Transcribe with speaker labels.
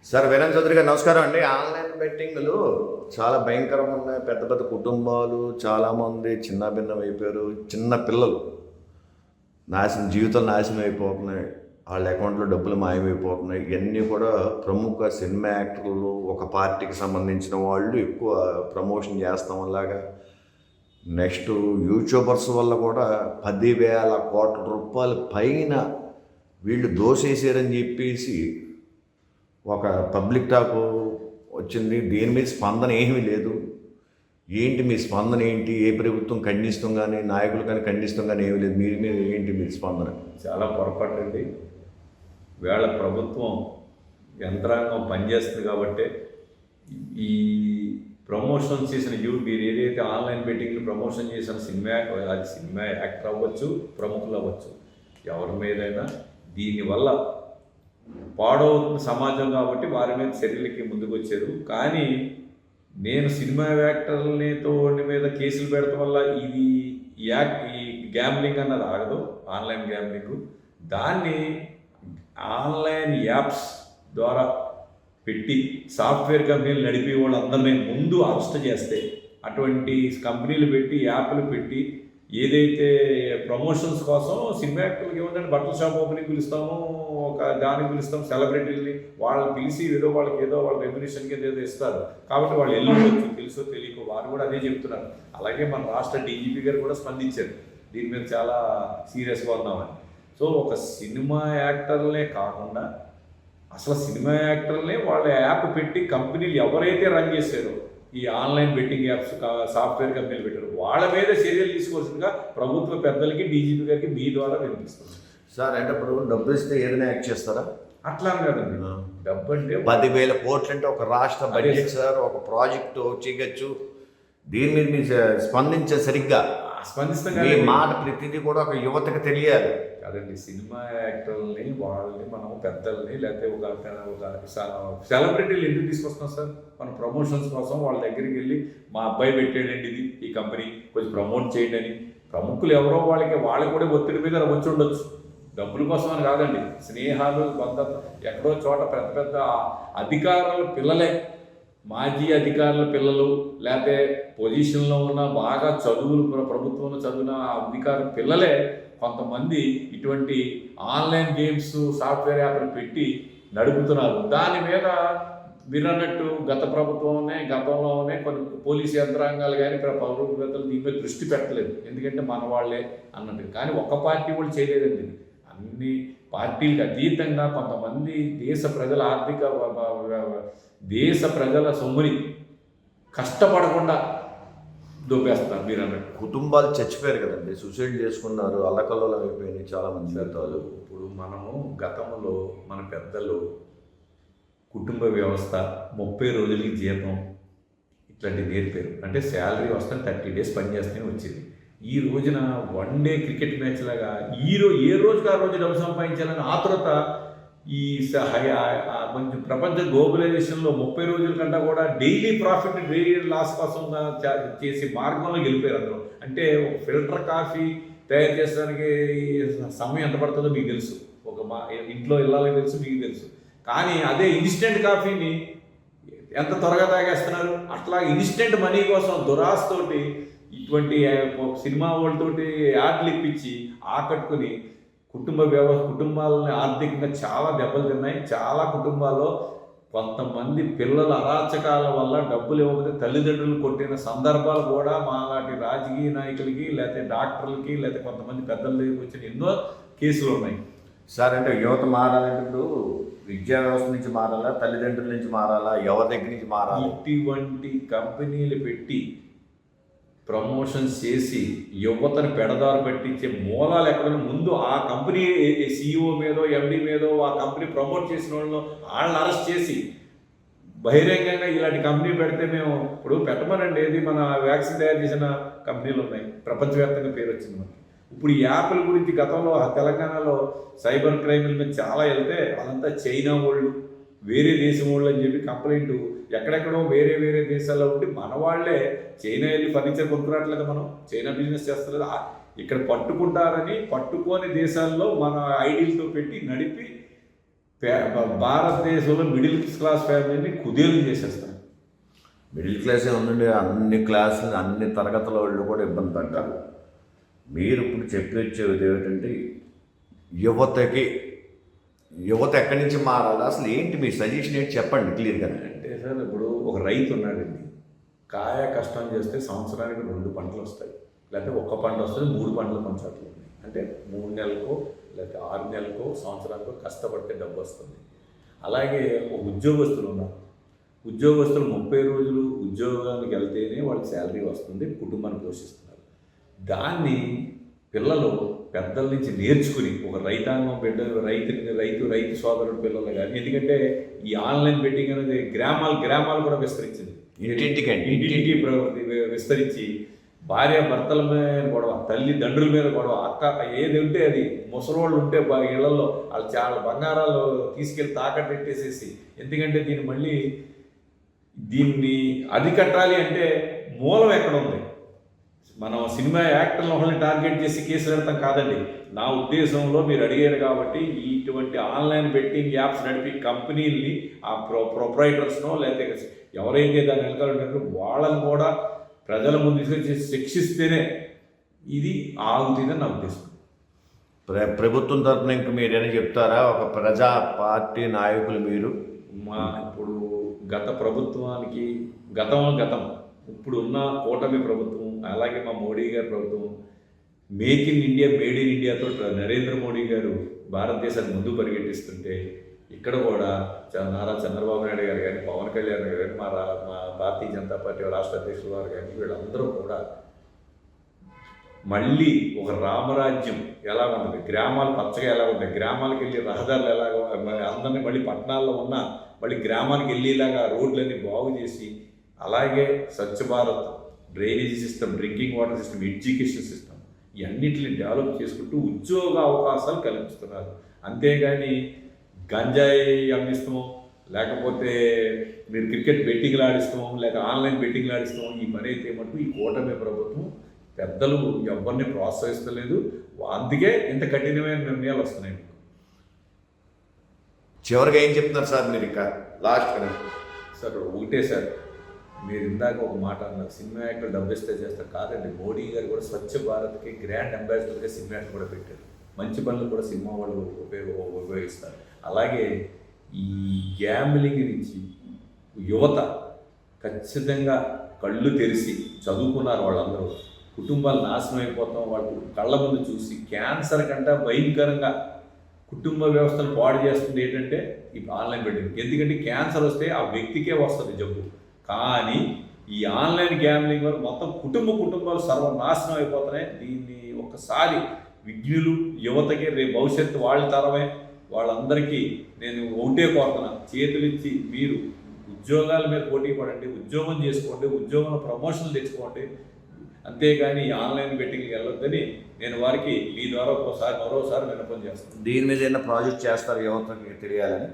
Speaker 1: Sir Virendra Chowdary గారు నమస్కారం అండి. ఆన్లైన్ బెట్టింగ్లు చాలా భయంకరంగా ఉన్నాయి. పెద్ద పెద్ద కుటుంబాలు చాలామంది చిన్న భిన్నం అయిపోయారు. చిన్న పిల్లలు జీవితాలు నాశనం అయిపోతున్నాయి. వాళ్ళ అకౌంట్లో డబ్బులు మాయమైపోతున్నాయి. ఇవన్నీ కూడా ప్రముఖ సినిమా యాక్టర్లు, ఒక పార్టీకి సంబంధించిన వాళ్ళు ఎక్కువ ప్రమోషన్ చేస్తాం వల్లగా. నెక్స్ట్ యూట్యూబర్స్ వల్ల కూడా 10,000 కోట్ల రూపాయల పైన వీళ్ళు దోసేసారని చెప్పేసి ఒక పబ్లిక్ టాక్ వచ్చింది. దీని మీద స్పందన ఏమీ లేదు. ఏంటి మీ స్పందన ఏంటి? ఏ ప్రభుత్వం ఖండిస్తాం కానీ, నాయకులు కానీ ఖండిస్తాం కానీ ఏమీ లేదు. మీరు మీద ఏంటి మీ స్పందన?
Speaker 2: చాలా పొరపాటు అండి. వేళ ప్రభుత్వం యంత్రాంగం పనిచేస్తుంది కాబట్టి ఈ ప్రమోషన్ చేసిన మీరు ఏదైతే ఆన్లైన్ బెట్టింగ్లు ప్రమోషన్ చేసిన అది సినిమా యాక్టర్ అవ్వచ్చు, ప్రముఖులు అవ్వచ్చు, ఎవరి మీదైనా దీనివల్ల పాడవుతున్న సమాజం కాబట్టి వారి మీద చర్యలకి ముందుకు వచ్చారు. కానీ నేను సినిమా యాక్టర్లతో మీద కేసులు పెడతాం వల్ల ఈ గ్యాంబ్లింగ్ అన్నది ఆగదు. ఆన్లైన్ గ్యాంబ్లింగ్ దాన్ని ఆన్లైన్ యాప్స్ ద్వారా పెట్టి సాఫ్ట్వేర్ కంపెనీలు నడిపే వాళ్ళందరినీ ముందు అరెస్ట్ చేస్తే, అటువంటి కంపెనీలు పెట్టి యాప్లు పెట్టి ఏదైతే ప్రమోషన్స్ కోసం సినిమా యాక్టర్లకి ఏముందంటే బట్టల షాప్ ఓపెనింగ్ పిలుస్తాము, ఒక దానికి పిలుస్తాం, సెలబ్రిటీలని వాళ్ళని పిలిచి వాళ్ళకి వాళ్ళ రెమ్యునేషన్ కింద ఏదో ఇస్తారు. కాబట్టి వాళ్ళు వెళ్ళవచ్చు, తెలుసో తెలియకో వారు కూడా అదే చెప్తున్నారు. అలాగే మన రాష్ట్ర డీజీపీ గారు కూడా స్పందించారు, దీని మీద చాలా సీరియస్గా ఉన్నామని. సో ఒక సినిమా యాక్టర్లనే కాకుండా అసలు సినిమా యాక్టర్లనే వాళ్ళ యాప్ పెట్టి కంపెనీలు ఎవరైతే రన్ చేశారో ఈ ఆన్లైన్ బెట్టింగ్ యాప్స్ సాఫ్ట్వేర్ కంపెనీలు పెట్టారు వాళ్ళ మీద చర్యలు తీసుకోవాల్సిందిగా ప్రభుత్వ పెద్దలకి, డీజీపీ గారికి మీ ద్వారా వినిపిస్తుంది.
Speaker 1: సార్ అంటే ఇప్పుడు డబ్బులు ఇస్తే ఏదైనా యాక్ట్ చేస్తారా?
Speaker 2: అట్లా కదండి. డబ్బు అంటే
Speaker 1: 10,000 కోట్లు అంటే ఒక రాష్ట్ర బడ్జెట్ సార్. ఒక ప్రాజెక్టు చేయొచ్చు. దీని మీద మీరు స్పందించే సరిగ్గా
Speaker 2: స్పందిస్తాం.
Speaker 1: మీ మాట ప్రతిదీ కూడా ఒక యువతకు తెలియాలి
Speaker 2: కాదండి. సినిమా యాక్టర్లని వాళ్ళని మనం పెద్దల్ని లేకపోతే ఒక సెలబ్రిటీలు ఎందుకు తీసుకొస్తున్నాం సార్? మన ప్రమోషన్స్ కోసం వాళ్ళ దగ్గరికి వెళ్ళి మా అబ్బాయి పెట్టాడండి ఇది ఈ కంపెనీ, కొంచెం ప్రమోట్ చేయండి అని. ప్రముఖులు ఎవరో వాళ్ళకి కూడా ఒత్తిడి మీద వచ్చి ఉండొచ్చు. డబ్బుల కోసం అని కాదండి. స్నేహాలు, బంధుత్వం ఎక్కడో చోట పెద్ద పెద్ద అధికారుల పిల్లలే, మాజీ అధికారుల పిల్లలు, లేకపోతే పొజిషన్లో ఉన్న బాగా ప్రభుత్వంలో చదివిన అధికారుల పిల్లలే కొంతమంది ఇటువంటి ఆన్లైన్ గేమ్స్ సాఫ్ట్వేర్ యాప్లు పెట్టి నడుపుతున్నారు. దాని మీద మీరు అన్నట్టు గతంలోనే కొన్ని పోలీసు యంత్రాంగాలు కానీ పౌరవేత్తలు దీని మీద దృష్టి పెట్టలేదు. ఎందుకంటే మన వాళ్ళే అన్నట్టు. కానీ ఒక్క పార్టీ వాళ్ళు చేయలేదండి. అన్ని పార్టీలకు అతీతంగా కొంతమంది దేశ ప్రజల సొమ్ముని కష్టపడకుండా దోపేస్తారు. మీరు అన్నట్టు
Speaker 1: కుటుంబాలు చచ్చిపోయారు కదండి, సూసైడ్ చేసుకున్నారు, అల్లకల్లోలం అయిపోయినాయి చాలామంది జీవితాలు.
Speaker 2: ఇప్పుడు మనము గతంలో మన పెద్దలు కుటుంబ వ్యవస్థ 30 రోజులకి జీతం ఇట్లాంటివి నేర్పారు. అంటే శాలరీ వస్తే 30 days పనిచేస్తూనే వచ్చింది. ఈ రోజున 1 day క్రికెట్ మ్యాచ్ లాగా ఏ రోజుకి ఆ రోజు డబ్బు సంపాదించాలని ఆతురత కొంచెం ప్రపంచ గ్లోబలైజేషన్లో 30 రోజుల కంటే కూడా డైలీ ప్రాఫిట్, డైలీ లాస్ కోసం చేసే మార్గంలో గెలిపారు అందరూ. అంటే ఒక ఫిల్టర్ కాఫీ తయారు చేసడానికి సమయం ఎంత పడుతుందో మీకు తెలుసు, ఇంట్లో వెళ్ళాలని తెలుసు, మీకు తెలుసు. కానీ అదే ఇన్స్టెంట్ కాఫీని ఎంత త్వరగా తాగేస్తున్నారు. అట్లా ఇన్స్టెంట్ మనీ కోసం దురాశతోటి ఇటువంటి సినిమా వాళ్ళతోటి యాడ్లు ఇప్పించి ఆకట్టుకుని కుటుంబాలని ఆర్థికంగా చాలా దెబ్బలు తిన్నాయి. చాలా కుటుంబాల్లో కొంతమంది పిల్లల అరాచకాల వల్ల డబ్బులు ఇవ్వకపోతే తల్లిదండ్రులు కొట్టిన సందర్భాలు కూడా మాలాంటి రాజకీయ నాయకులకి, లేకపోతే డాక్టర్లకి, లేకపోతే కొంతమంది పెద్దల దగ్గరికి వచ్చిన ఎన్నో కేసులు ఉన్నాయి.
Speaker 1: సార్ అంటే యువత మారాలంటే విద్యా వ్యవస్థ నుంచి మారాలా, తల్లిదండ్రుల నుంచి మారాలా, ఎవరి దగ్గర నుంచి మారాలి?
Speaker 2: ఇటువంటి కంపెనీలు పెట్టి ప్రమోషన్స్ చేసి యువతను పెడదారు పెట్టించే మూలాలు ఎక్కడైనా ముందు ఆ కంపెనీ CEO మీదో, MD మీదో, ఆ కంపెనీ ప్రమోట్ చేసిన వాళ్ళని అరెస్ట్ చేసి బహిరంగంగా ఇలాంటి కంపెనీ పెడితే మేము ఇప్పుడు పెట్టమనండి. ఏది మన వ్యాక్సిన్ తయారు చేసిన కంపెనీలు ఉన్నాయి, ప్రపంచవ్యాప్తంగా పేరు వచ్చింది మనకి. ఇప్పుడు ఈ యాప్ల గురించి గతంలో తెలంగాణలో సైబర్ క్రైమ్ల మీద చాలా వెళ్తే అదంతా చైనా వాళ్ళు, వేరే దేశం వాళ్ళు అని చెప్పి కంప్లైంట్ ఎక్కడెక్కడో వేరే దేశాల్లో ఉండి మన వాళ్ళే చైనా వెళ్ళి ఫర్నిచర్ కొనుక్కురావట్లేదు, మనం చైనా బిజినెస్ చేస్తలేదు. ఇక్కడ పట్టుకుంటారని పట్టుకోని దేశాల్లో మన ఐడీలతో పెట్టి నడిపి భారతదేశంలో మిడిల్ క్లాస్ ఫ్యామిలీని కుదేలు చేసేస్తారు.
Speaker 1: మిడిల్ క్లాసే ఉందండి, అన్ని క్లాసులు అన్ని తరగతుల వాళ్ళు కూడా ఇబ్బంది పడ్డారు. మీరు ఇప్పుడు చెప్పి వచ్చేది ఏమిటంటే యువత ఎక్కడి నుంచి మారాలి, అసలు ఏంటి మీ సజెషన్ ఏంటి చెప్పండి క్లియర్గా.
Speaker 2: అంటే సార్ ఇప్పుడు ఒక రైతు ఉన్నాడండి, కాయ కష్టం చేస్తే సంవత్సరానికి 2 పంటలు వస్తాయి, లేకపోతే 1 పంట వస్తుంది, 3 పంటలు పంచాట్లు ఉన్నాయి. అంటే 3 నెలలకో లేకపోతే 6 నెలలకో సంవత్సరానికో కష్టపడితే డబ్బు వస్తుంది. అలాగే ఒక ఉద్యోగస్తులు ఉన్నారు, ఉద్యోగస్తులు 30 రోజులు ఉద్యోగానికి వెళ్తేనే వాళ్ళకి శాలరీ వస్తుంది, కుటుంబాన్ని పోషిస్తున్నారు. దాన్ని పిల్లలు పెద్దల నుంచి నేర్చుకుని ఒక రైతాంగం బిడ్డ రైతు సోదరుడు పిల్లలు కానీ, ఎందుకంటే ఈ ఆన్లైన్ బెట్టింగ్ అనేది గ్రామాలు కూడా విస్తరించింది, ఇంటింటికి విస్తరించి భార్య భర్తల మీద గొడవ, తల్లిదండ్రుల మీద గొడవ, అక్క ఏది ఉంటే అది, ముసలోళ్ళు ఉంటే ఇళ్లలో వాళ్ళు చాలా బంగారాలు తీసుకెళ్ళి తాకట్టేసేసి, ఎందుకంటే దీన్ని అరికట్టాలి అంటే మూలం ఎక్కడ ఉంది? మనం సినిమా యాక్టర్ల వాళ్ళని టార్గెట్ చేసి కేసులు పెడతాం కాదండి. నా ఉద్దేశంలో మీరు అడిగారు కాబట్టి ఇటువంటి ఆన్లైన్ బెట్టింగ్ యాప్స్ నడిపి కంపెనీల్ని ఆ ప్రొప్రైటర్స్నో లేకపోతే ఎవరైతే దాన్ని వెనకాలంటారో వాళ్ళని కూడా ప్రజల ముందు తీసుకొచ్చి శిక్షిస్తేనే ఇది ఆగుతుందని నా ఉద్దేశం.
Speaker 1: ప్రభుత్వం తరఫున ఇంకా మీరేనా చెప్తారా? ఒక ప్రజా పార్టీ నాయకులు మీరు
Speaker 2: ఇప్పుడు గత ప్రభుత్వానికి గతం ఇప్పుడు ఉన్న కూటమి ప్రభుత్వం, అలాగే మా మోడీ గారి ప్రభుత్వం make in India made in ఇండియాతో నరేంద్ర మోడీ గారు భారతదేశాన్ని ముందు పరిగెట్టిస్తుంటే, ఇక్కడ కూడా నారా చంద్రబాబు నాయుడు గారు కానీ, పవన్ కళ్యాణ్ గారు కానీ, మా భారతీయ జనతా పార్టీ రాష్ట్ర అధ్యక్షుల వారు కానీ, వీళ్ళందరూ కూడా మళ్ళీ ఒక రామరాజ్యం ఎలా ఉంటుంది, గ్రామాలు పచ్చగా ఎలా ఉంటాయి, గ్రామాలకు వెళ్ళి రహదారులు ఎలాగ, అందరినీ మళ్ళీ పట్టణాల్లో ఉన్న మళ్ళీ గ్రామానికి వెళ్ళేలాగా రోడ్లన్నీ బాగు చేసి, అలాగే Swachh Bharat, drainage system, drinking water system, education system ఇవన్నిటిని డెవలప్ చేసుకుంటూ ఉద్యోగ అవకాశాలు కల్పిస్తున్నారు. అంతేగాని గంజాయి అమ్మిస్తాము, లేకపోతే మీరు క్రికెట్ బెట్టింగ్లు ఆడిస్తాము, లేక ఆన్లైన్ బెట్టింగ్లు ఆడిస్తాము, ఈ పని అయితే మటుకు ఈ కూటమి ప్రభుత్వం పెద్దలు ఎవరిని ప్రోత్సహిస్తలేదు. అందుకే ఇంత కఠినమైన నిర్ణయాలు వస్తున్నాయి.
Speaker 1: చివరిగా ఏం చెప్తున్నారు సార్ మీరు ఇంకా లాస్ట్
Speaker 2: సార్? ఒకటే సార్, మీరు ఇందాక ఒక మాట అన్నారు, సినిమా యాక్టర్ డబ్బు ఇస్తే చేస్తారు కాదండి. మోడీ గారు కూడా స్వచ్ఛ భారత్కి గ్రాండ్ అంబాసిడర్గా సినిమా యాక్టర్ కూడా పెట్టారు. మంచి పనులు కూడా సినిమా వాళ్ళు ఉపయోగిస్తారు. అలాగే ఈ గ్యాంబ్లింగ్ నుంచి యువత ఖచ్చితంగా కళ్ళు తెరిచి చదువుకున్నారు. వాళ్ళందరూ కుటుంబాలు నాశనం అయిపోతాం వాళ్ళు కళ్ళ ముందు చూసి, క్యాన్సర్ కంటే భయంకరంగా కుటుంబ వ్యవస్థను పాడు చేస్తుంది ఏంటంటే ఈ ఆన్లైన్ బెట్టింగ్. ఎందుకంటే క్యాన్సర్ వస్తే ఆ వ్యక్తికే వస్తుంది జబ్బు, కానీ ఈ ఆన్లైన్ గ్యాంబ్లింగ్ వల్ల మొత్తం కుటుంబాలు సర్వనాశనం అయిపోతున్నాయి. దీన్ని ఒకసారి విజ్ఞులు యువతకి రేపు భవిష్యత్తు వాళ్ళ తరమే, వాళ్ళందరికీ నేను ఒకటే కోరుతున్నా, చేతులిచ్చి మీరు ఉద్యోగాల మీద పోటీ పడండి, ఉద్యోగం చేసుకోండి, ఉద్యోగంలో ప్రమోషన్లు తెచ్చుకోండి, అంతేగాని ఆన్లైన్ బెట్టింగ్కి వెళ్ళొద్దని నేను వారికి మీ ద్వారా మరోసారి విన్నపం చేస్తాను.
Speaker 1: దీని మీద ఏదైనా ప్రాజెక్ట్ చేస్తారు యువతకి తెలియాలని?